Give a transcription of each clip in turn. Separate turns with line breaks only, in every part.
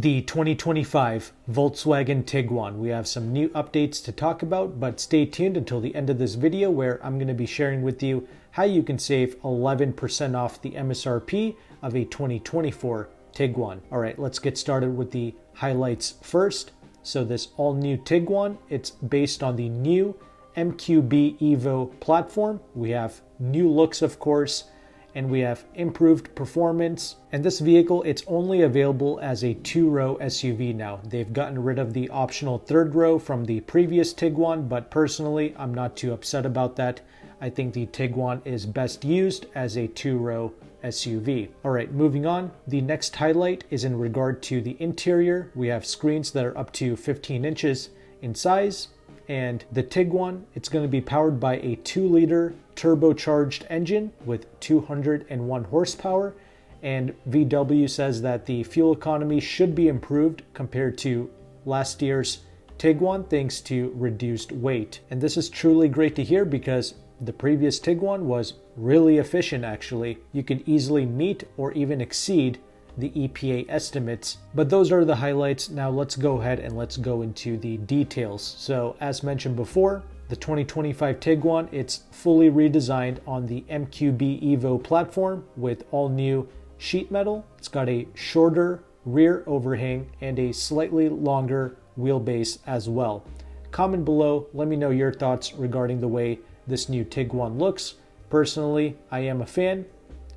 The 2025 Volkswagen Tiguan. We have some new updates to talk about, but stay tuned until the end of this video where I'm going to be sharing with you how you can save 11% off the MSRP of a 2024 Tiguan. All right, let's get started with the highlights first. So this all new Tiguan, it's based on the new MQB Evo platform. We have new looks, of course, and we have improved performance. And this vehicle, it's only available as a two-row SUV now. They've gotten rid of the optional third row from the previous Tiguan, but personally, I'm not too upset about that. I think the Tiguan is best used as a two-row SUV. All right, moving on. The next highlight is in regard to the interior. We have screens that are up to 15 inches in size. And the Tiguan, it's going to be powered by a 2-liter turbocharged engine with 201 horsepower. And VW says that the fuel economy should be improved compared to last year's Tiguan thanks to reduced weight. And this is truly great to hear because the previous Tiguan was really efficient actually. You could easily meet or even exceed the EPA estimates. But those are the highlights. Now let's go ahead and let's go into the details. So as mentioned before, the 2025 Tiguan, it's fully redesigned on the MQB Evo platform with all new sheet metal. It's got a shorter rear overhang and a slightly longer wheelbase as well. Comment below, let me know your thoughts regarding the way this new Tiguan looks. Personally, I am a fan.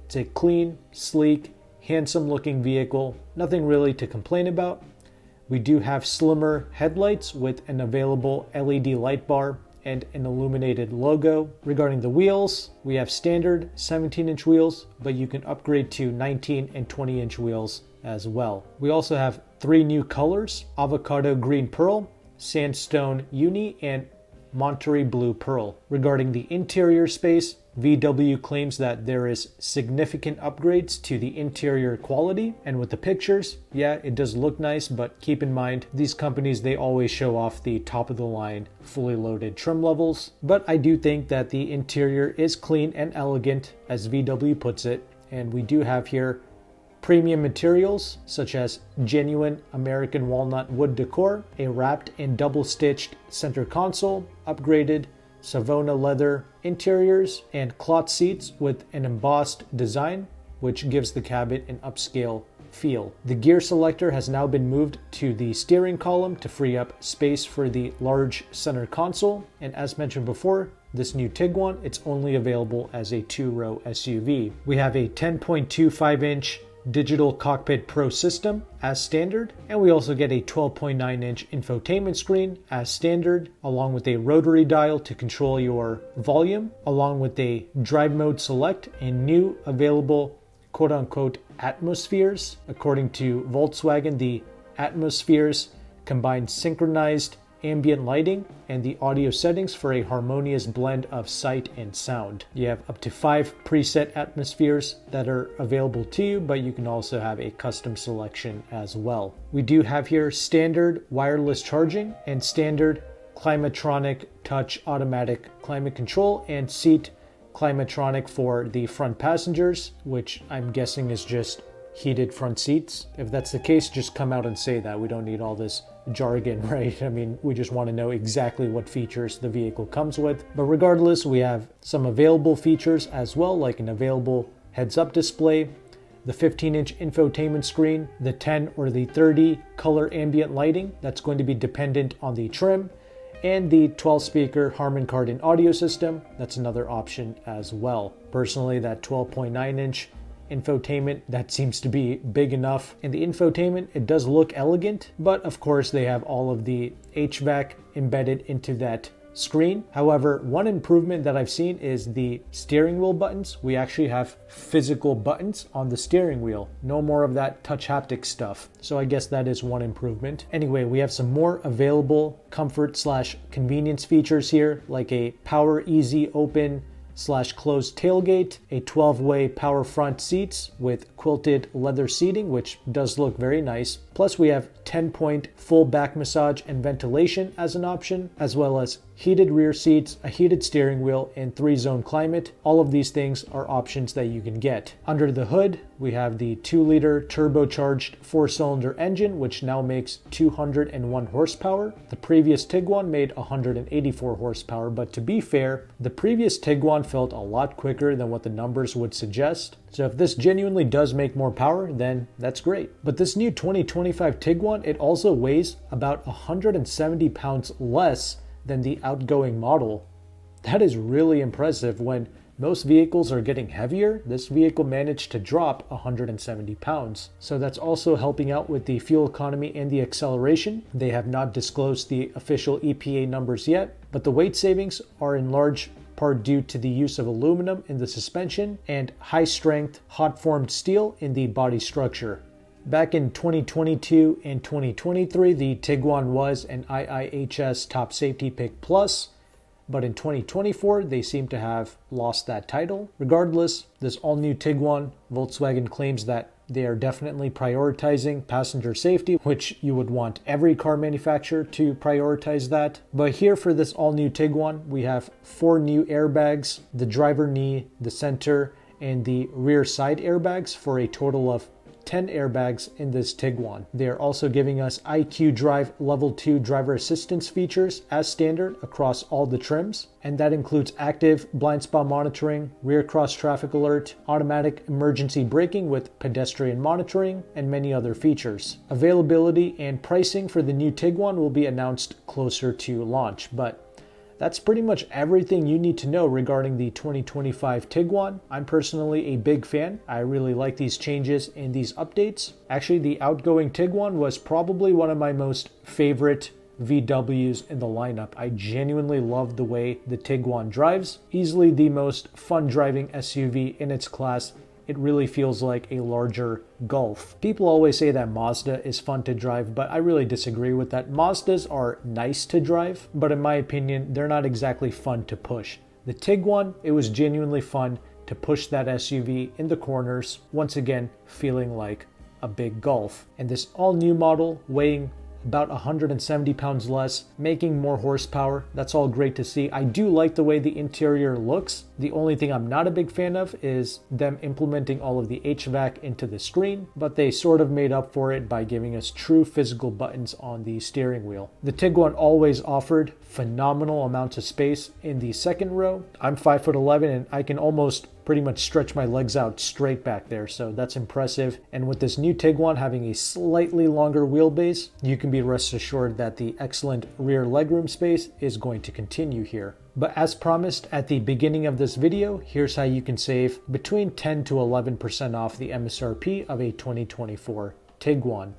It's a clean, sleek, handsome looking vehicle, nothing really to complain about. We do have slimmer headlights with an available LED light bar and an illuminated logo. Regarding the wheels, we have standard 17-inch wheels, but you can upgrade to 19 and 20-inch wheels as well. We also have 3 new colors: avocado green pearl, sandstone uni, and Monterey blue pearl. Regarding the interior space, VW claims that there is significant upgrades to the interior quality, and with the pictures, yeah, it does look nice, but keep in mind, these companies, they always show off the top of the line, fully loaded trim levels. But I do think that the interior is clean and elegant, as VW puts it, and we do have here premium materials such as genuine American walnut wood decor, a wrapped and double-stitched center console, upgraded Savona leather interiors, and cloth seats with an embossed design, which gives the cabin an upscale feel. The gear selector has now been moved to the steering column to free up space for the large center console. And as mentioned before, this new Tiguan, it's only available as a two-row SUV. We have a 10.25-inch Digital Cockpit Pro system as standard, and we also get a 12.9-inch infotainment screen as standard, along with a rotary dial to control your volume, along with a drive mode select and new available quote-unquote atmospheres. According to Volkswagen, the atmospheres combine synchronized ambient lighting and the audio settings for a harmonious blend of sight and sound. You have up to 5 preset atmospheres that are available to you, but you can also have a custom selection as well. We do have here standard wireless charging and standard Climatronic touch automatic climate control and seat Climatronic for the front passengers, which I'm guessing is just heated front seats. If that's the case, just come out and say that. We don't need all this jargon, right? I mean, we just want to know exactly what features the vehicle comes with. But regardless, we have some available features as well, like an available heads-up display, the 15-inch infotainment screen, the 10 or the 30 color ambient lighting that's going to be dependent on the trim, and the 12-speaker Harman Kardon audio system. That's another option as well. Personally, that 12.9-inch infotainment, that seems to be big enough. And the infotainment, it does look elegant, but of course they have all of the HVAC embedded into that screen. However, one improvement that I've seen is the steering wheel buttons. We actually have physical buttons on the steering wheel. No more of that touch haptic stuff. So I guess that is one improvement. Anyway, we have some more available comfort/convenience features here, like a power easy open /closed tailgate, a 12-way power front seats with quilted leather seating, which does look very nice. Plus we have 10-point full back massage and ventilation as an option, as well as heated rear seats, a heated steering wheel, and 3-zone climate. All of these things are options that you can get. Under the hood, We have the 2-liter turbocharged 4-cylinder engine, which now makes 201 horsepower. The previous Tiguan made 184 horsepower, but to be fair, the previous Tiguan felt a lot quicker than what the numbers would suggest. So if this genuinely does make more power, then that's great. But this new 2025 Tiguan, it also weighs about 170 pounds less than the outgoing model. That is really impressive. When most vehicles are getting heavier, this vehicle managed to drop 170 pounds. So that's also helping out with the fuel economy and the acceleration. They have not disclosed the official EPA numbers yet, but the weight savings are in large part due to the use of aluminum in the suspension and high-strength, hot-formed steel in the body structure. Back in 2022 and 2023, the Tiguan was an IIHS Top Safety Pick Plus, but in 2024, they seem to have lost that title. Regardless, this all-new Tiguan, Volkswagen claims that they are definitely prioritizing passenger safety, which you would want every car manufacturer to prioritize that. But here for this all-new Tiguan, we have 4 new airbags, the driver knee, the center, and the rear side airbags for a total of 10 airbags in this Tiguan. They are also giving us IQ Drive Level 2 driver assistance features as standard across all the trims, and that includes active blind spot monitoring, rear cross traffic alert, automatic emergency braking with pedestrian monitoring, and many other features. Availability and pricing for the new Tiguan will be announced closer to launch, but that's pretty much everything you need to know regarding the 2025 Tiguan. I'm personally a big fan. I really like these changes and these updates. Actually, the outgoing Tiguan was probably one of my most favorite VWs in the lineup. I genuinely love the way the Tiguan drives. Easily the most fun driving SUV in its class. It really feels like a larger Golf. People always say that Mazda is fun to drive, but I really disagree with that. Mazdas are nice to drive, but in my opinion, they're not exactly fun to push. The Tiguan, it was genuinely fun to push that SUV in the corners, once again, feeling like a big Golf. And this all-new model, weighing about 170 pounds less, making more horsepower. That's all great to see. I do like the way the interior looks. The only thing I'm not a big fan of is them implementing all of the HVAC into the screen, but they sort of made up for it by giving us true physical buttons on the steering wheel. The Tiguan always offered phenomenal amounts of space in the second row. I'm 5'11" and I can almost pretty much stretch my legs out straight back there, so that's impressive. And with this new Tiguan having a slightly longer wheelbase, you can be rest assured that the excellent rear legroom space is going to continue here. But as promised at the beginning of this video, here's how you can save between 10 to 11% off the MSRP of a 2024 Tiguan.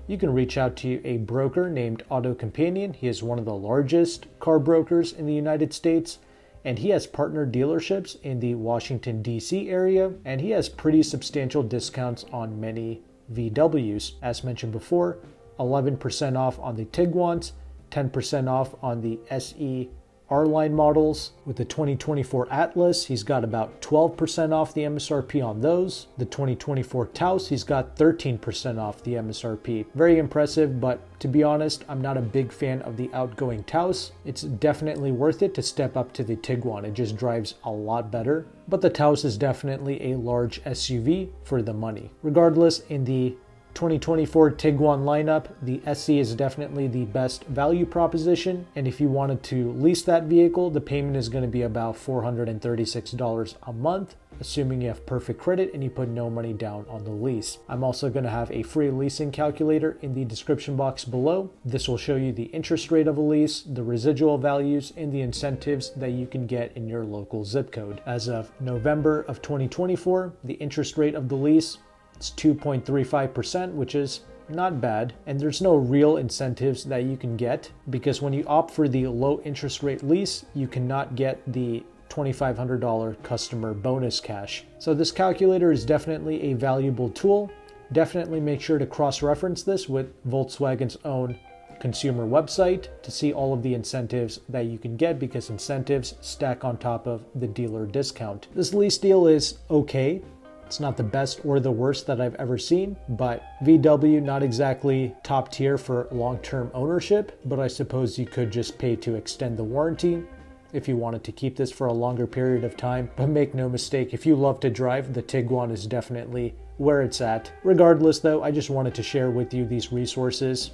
You can reach out to a broker named AutoCompanion. He is one of the largest car brokers in the United States, and he has partner dealerships in the Washington, D.C. area, and he has pretty substantial discounts on many VWs. As mentioned before, 11% off on the Tiguans, 10% off on the SE R-Line models. With the 2024 Atlas, he's got about 12% off the MSRP on those. The 2024 Taos, he's got 13% off the MSRP. Very impressive, but to be honest, I'm not a big fan of the outgoing Taos. It's definitely worth it to step up to the Tiguan. It just drives a lot better. But the Taos is definitely a large SUV for the money. Regardless, in the 2024 Tiguan lineup, the SE is definitely the best value proposition, and if you wanted to lease that vehicle, the payment is going to be about $436 a month, assuming you have perfect credit and you put no money down on the lease. I'm also going to have a free leasing calculator in the description box below. This will show you the interest rate of a lease, the residual values, and the incentives that you can get in your local zip code. As of November of 2024, the interest rate of the lease, it's 2.35%, which is not bad. And there's no real incentives that you can get, because when you opt for the low interest rate lease, you cannot get the $2,500 customer bonus cash. So this calculator is definitely a valuable tool. Definitely make sure to cross-reference this with Volkswagen's own consumer website to see all of the incentives that you can get, because incentives stack on top of the dealer discount. This lease deal is okay. It's not the best or the worst that I've ever seen, but VW, not exactly top tier for long-term ownership, but I suppose you could just pay to extend the warranty if you wanted to keep this for a longer period of time. But make no mistake, if you love to drive, the Tiguan is definitely where it's at. Regardless though, I just wanted to share with you these resources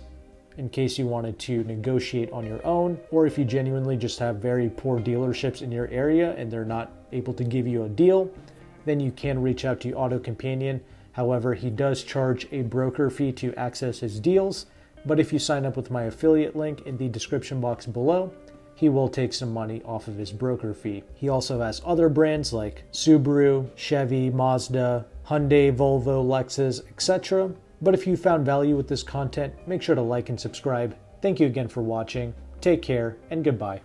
in case you wanted to negotiate on your own, or if you genuinely just have very poor dealerships in your area and they're not able to give you a deal, then you can reach out to AutoCompanion. However, he does charge a broker fee to access his deals, but if you sign up with my affiliate link in the description box below, he will take some money off of his broker fee. He also has other brands like Subaru, Chevy, Mazda, Hyundai, Volvo, Lexus, etc. But if you found value with this content, make sure to like and subscribe. Thank you again for watching. Take care and goodbye.